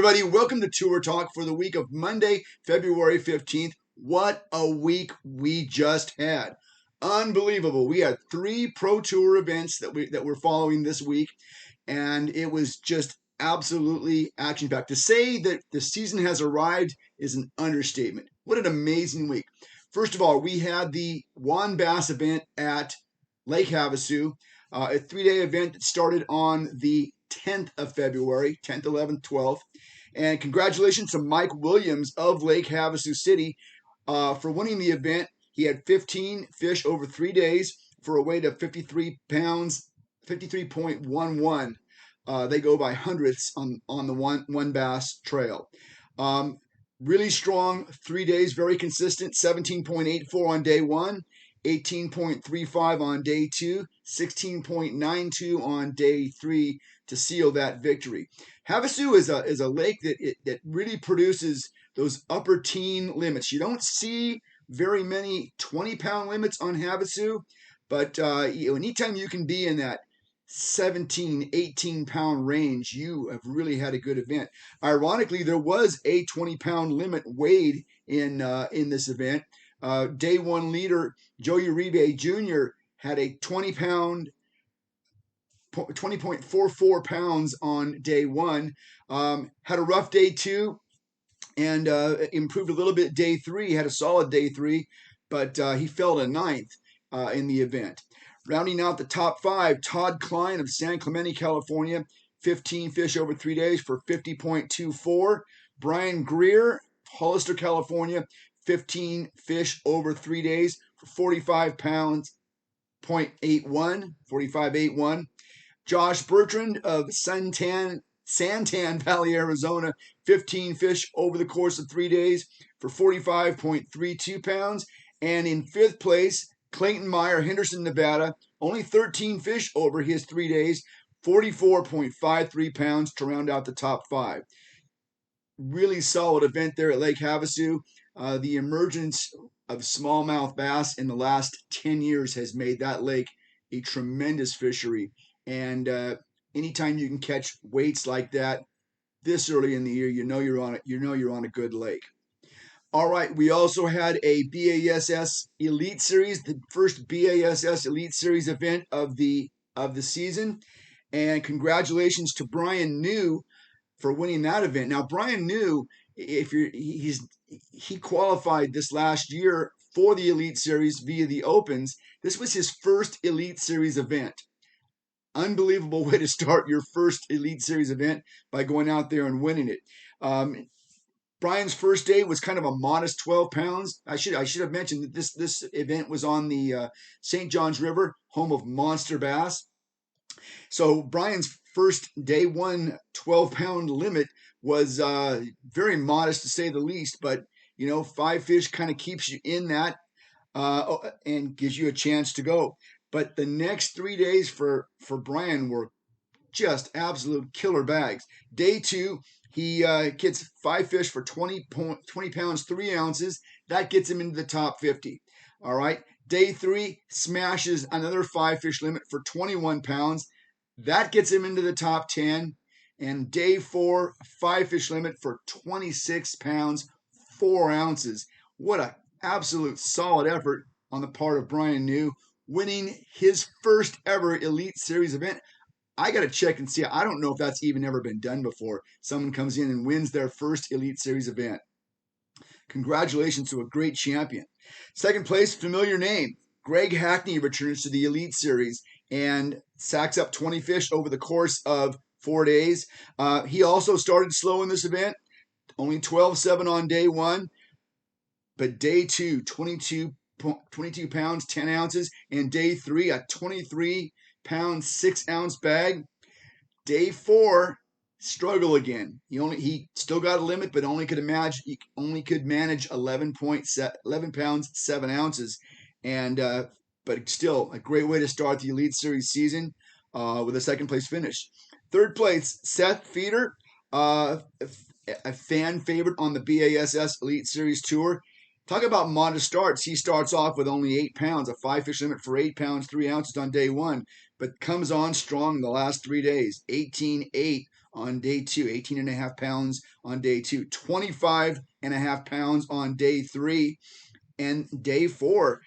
everybody. Welcome to Tour Talk for the week of Monday, February 15th. What a week we just had. Unbelievable. We had 3 Pro Tour events that we're following this week, and it was just absolutely action-packed. To say that the season has arrived is an understatement. What an amazing week. First of all, we had the Juan Bass event at Lake Havasu, a 3-day event that started on the 10th of February, 10th, 11th, 12th. And congratulations to Mike Williams of Lake Havasu City for winning the event. He had 15 fish over 3 days for a weight of 53 pounds, 53.11. They go by hundredths on the one bass trail. Really strong 3 days, very consistent, 17.84 on day 1. 18.35 on day 2, 16.92 on day 3 to seal that victory. Havasu is a lake that really produces those upper teen limits. You don't see very many 20-pound limits on Havasu, but anytime you can be in that 17, 18-pound range, you have really had a good event. Ironically, there was a 20-pound limit weighed in this event. Day 1 leader Joe Uribe Jr. had a 20.44 pounds on day 1. Had a rough day 2 and improved a little bit day 3. Had a solid day 3, but he fell to 9th in the event. Rounding out the top 5, Todd Klein of San Clemente, California, 15 fish over 3 days for 50.24. Brian Greer, Hollister, California, 15 fish over 3 days for 45 pounds, 45.81. Josh Bertrand of Santan Valley, Arizona, 15 fish over the course of 3 days for 45.32 pounds. And in 5th place, Clayton Meyer, Henderson, Nevada, only 13 fish over his 3 days, 44.53 pounds to round out the top 5. Really solid event there at Lake Havasu. The emergence of smallmouth bass in the last 10 years has made that lake a tremendous fishery. And anytime you can catch weights like that this early in the year, you know you're on a good lake. All right, we also had a BASS Elite Series, the first BASS Elite Series event of the season, and congratulations to Brian New for winning that event. Now, Brian New, he qualified this last year for the Elite Series via the Opens. This was his first Elite Series event. Unbelievable way to start your first Elite Series event by going out there and winning it. Brian's first day was kind of a modest 12 pounds. I should have mentioned that this event was on the St. Johns River, home of monster bass. So Brian's first day 1 12-pound limit was very modest to say the least, but 5 fish kind of keeps you in that and gives you a chance to go. But the next 3 days for Brian were just absolute killer bags. Day 2, he gets 5 fish for 20 pounds, 3 ounces. That gets him into the top 50. All right. Day 3, smashes another 5 fish limit for 21 pounds. That gets him into the top 10. And day 4, 5 fish limit for 26 pounds, 4 ounces. What an absolute solid effort on the part of Brian New, winning his first ever Elite Series event. I got to check and see. I don't know if that's even ever been done before. Someone comes in and wins their first Elite Series event. Congratulations to a great champion. Second place, familiar name. Greg Hackney returns to the Elite Series and sacks up 20 fish over the course of 4 days. He also started slow in this event, only 12.7 on day 1. But day 2, 22 pounds, 10 ounces. And day 3, a 23-pound, 6-ounce bag. Day 4, struggle again. He still got a limit, but only could manage 11 pounds, 7 ounces. And but still a great way to start the Elite Series season with a second place finish. Third place, Seth Feeder, a fan favorite on the BASS Elite Series Tour. Talk about modest starts. He starts off with only 8 pounds, a 5 fish limit for 8 pounds, 3 ounces on day 1, but comes on strong the last 3 days. 18.8 on day 2, 18.5 pounds on day 2, 25.5 pounds on day 3, and day 4,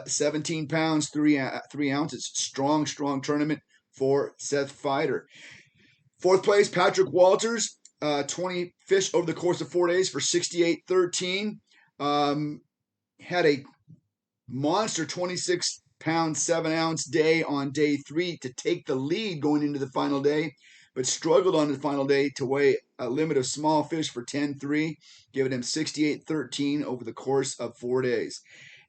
17 pounds, 3 ounces. Strong tournament for Seth Feeder. Fourth place, Patrick Walters, 20 fish over the course of 4 days for 68.13. Had a monster 26 pound, 7 ounce day on day 3 to take the lead going into the final day, but struggled on the final day to weigh a limit of small fish for 10.3, giving him 68.13 over the course of 4 days.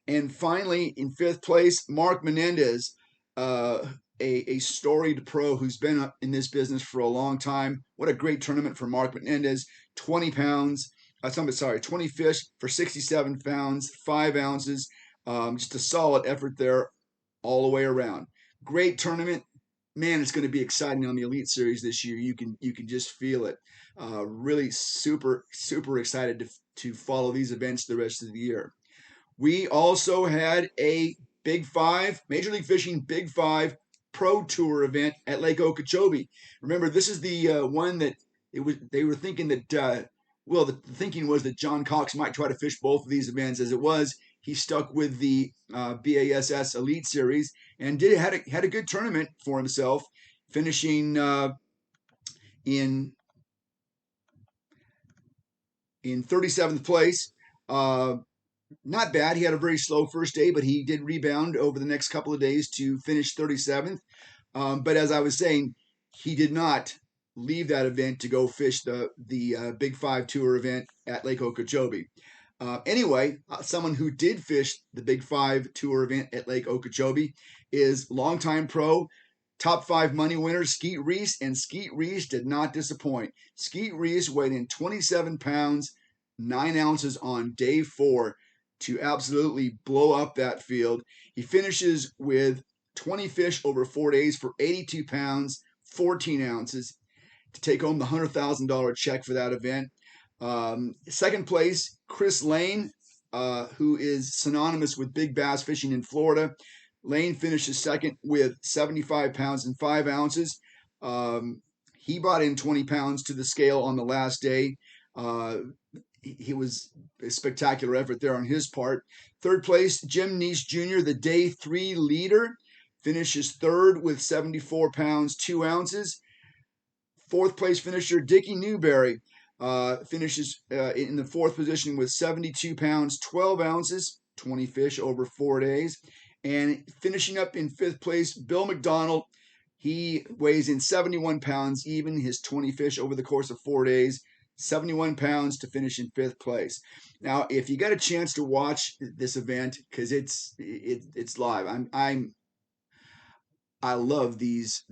And finally, in 5th place, Mark Menendez, a storied pro who's been in this business for a long time. What a great tournament for Mark Menendez. 20 fish for 67 pounds, 5 ounces. Just a solid effort there all the way around. Great tournament. Man, it's going to be exciting on the Elite Series this year. You can just feel it. Really super excited to follow these events the rest of the year. We also had a Big 5, Major League Fishing Big 5 Pro Tour event at Lake Okeechobee. Remember, this is the one that they were thinking that, the thinking was that John Cox might try to fish both of these events. As it was, he stuck with the BASS Elite Series and had a good tournament for himself, finishing in 37th place. Not bad. He had a very slow first day, but he did rebound over the next couple of days to finish 37th. But as I was saying, he did not leave that event to go fish the Big 5 Tour event at Lake Okeechobee. Anyway, someone who did fish the Big 5 Tour event at Lake Okeechobee is longtime pro, top 5 money winner, Skeet Reese, and Skeet Reese did not disappoint. Skeet Reese weighed in 27 pounds, 9 ounces on day 4 to absolutely blow up that field. He finishes with 20 fish over 4 days for 82 pounds, 14 ounces to take home the $100,000 check for that event. Second place, Chris Lane, who is synonymous with big bass fishing in Florida. Lane finishes second with 75 pounds and 5 ounces. He brought in 20 pounds to the scale on the last day. He was a spectacular effort there on his part. Third place, Jim Neese Jr., the day 3 leader, finishes third with 74 pounds, 2 ounces. Fourth place finisher, Dickie Newberry, finishes in the 4th position with 72 pounds, 12 ounces, 20 fish over 4 days. And finishing up in 5th place, Bill McDonald. He weighs in 71 pounds, even his 20 fish over the course of 4 days. 71 pounds to finish in 5th place. Now, if you get a chance to watch this event, because it's live, I love these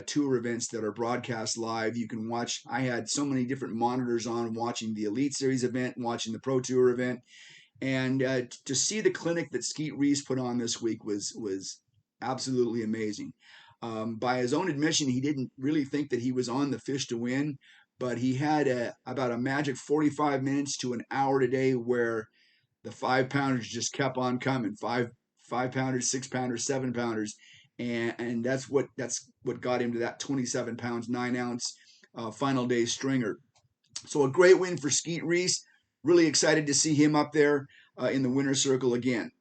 tour events that are broadcast live. You can watch. I had so many different monitors on, watching the Elite Series event, watching the Pro Tour event, and to see the clinic that Skeet Reese put on this week was absolutely amazing. By his own admission, he didn't really think that he was on the fish to win, but he had about a magic 45 minutes to an hour today where the 5-pounders just kept on coming. 5-pounders, 6-pounders, 7-pounders, and that's what got him to that 27 pounds, 9 ounce final day stringer. So a great win for Skeet Reese. Really excited to see him up there in the winner's circle again.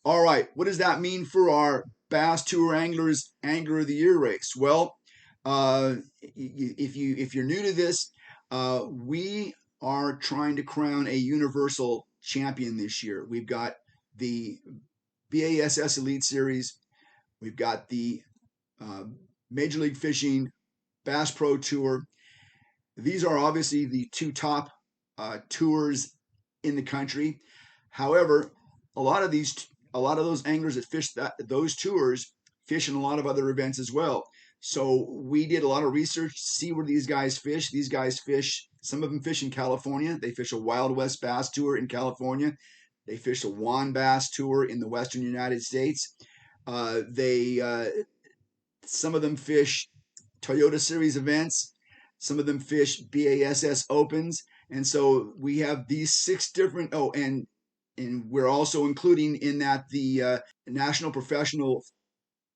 All right, what does that mean for our Bass Tour Anglers Angler of the Year race? Well, if you're new to this, we are trying to crown a universal champion this year. We've got the BASS Elite Series. We've got the Major League Fishing Bass Pro Tour. These are obviously the 2 top tours in the country. However, a lot of those anglers that fish those tours fish in a lot of other events as well. So we did a lot of research to see where these guys fish. These guys fish, some of them fish in California. They fish a Wild West Bass Tour in California. They fish a Juan Bass Tour in the Western United States. Some of them fish Toyota Series events. Some of them fish BASS Opens. And so we have these 6 different, and we're also including in that the National Professional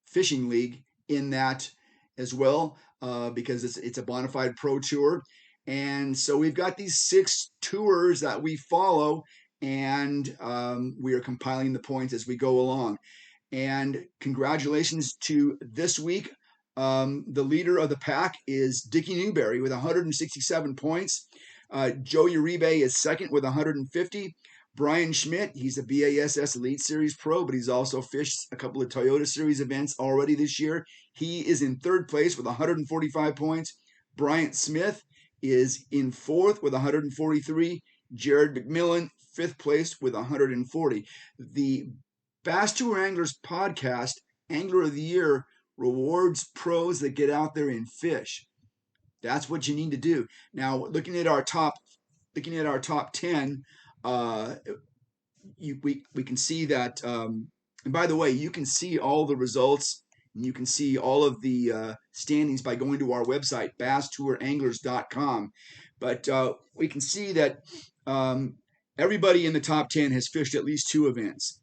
Fishing League in that as well. because it's a bona fide pro tour. And so we've got these 6 tours that we follow, and we are compiling the points as we go along. And congratulations to this week. The leader of the pack is Dickie Newberry with 167 points. Joe Uribe is second with 150. Brian Schmidt, he's a BASS Elite Series pro, but he's also fished a couple of Toyota Series events already this year. He is in third place with 145 points. Bryant Smith is in fourth with 143. Jared McMillan, fifth place with 140. The Bass Tour Anglers podcast, Angler of the Year, rewards pros that get out there and fish. That's what you need to do. Now, looking at our top 10, we can see that. And by the way, you can see all the results, and you can see all of the standings by going to our website, basstouranglers.com. But we can see that everybody in the top 10 has fished at least 2 events.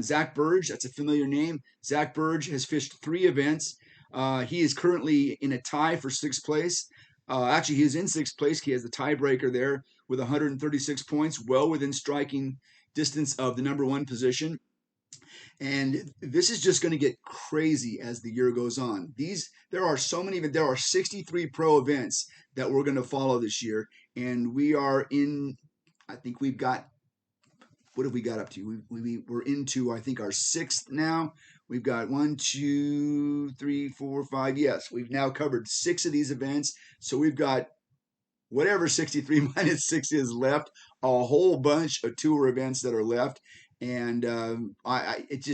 Zach Burge, that's a familiar name. Zach Burge has fished 3 events. He is currently in a tie for 6th place. Actually, he is in 6th place. He has the tiebreaker there with 136 points, well within striking distance of the number 1 position. And this is just going to get crazy as the year goes on. There are 63 pro events that we're going to follow this year, and we are in. I think we've got. What have we got up to? We're into, I think, our 6th now. We've got 1, 2, 3, 4, 5. Yes, we've now covered 6 of these events. So we've got whatever 63 minus 6 is left, a whole bunch of tour events that are left. And it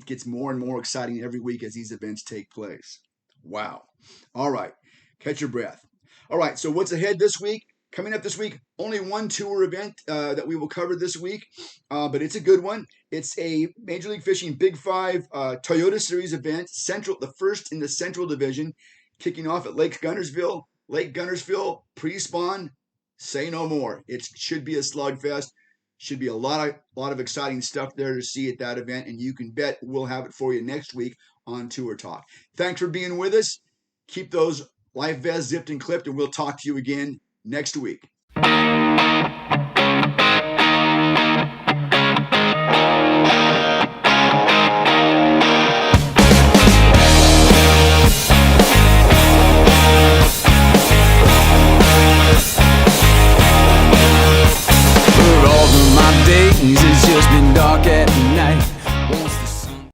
gets more and more exciting every week as these events take place. Wow. All right. Catch your breath. All right. So what's ahead this week? Coming up this week, only 1 tour event that we will cover this week, but it's a good one. It's a Major League Fishing Big 5 Toyota Series event, the first in the Central Division, kicking off at Lake Guntersville. Lake Guntersville, pre-spawn, say no more. It should be a slugfest. Should be a lot of exciting stuff there to see at that event, and you can bet we'll have it for you next week on Tour Talk. Thanks for being with us. Keep those life vests zipped and clipped, and we'll talk to you again next week. It's just been dark.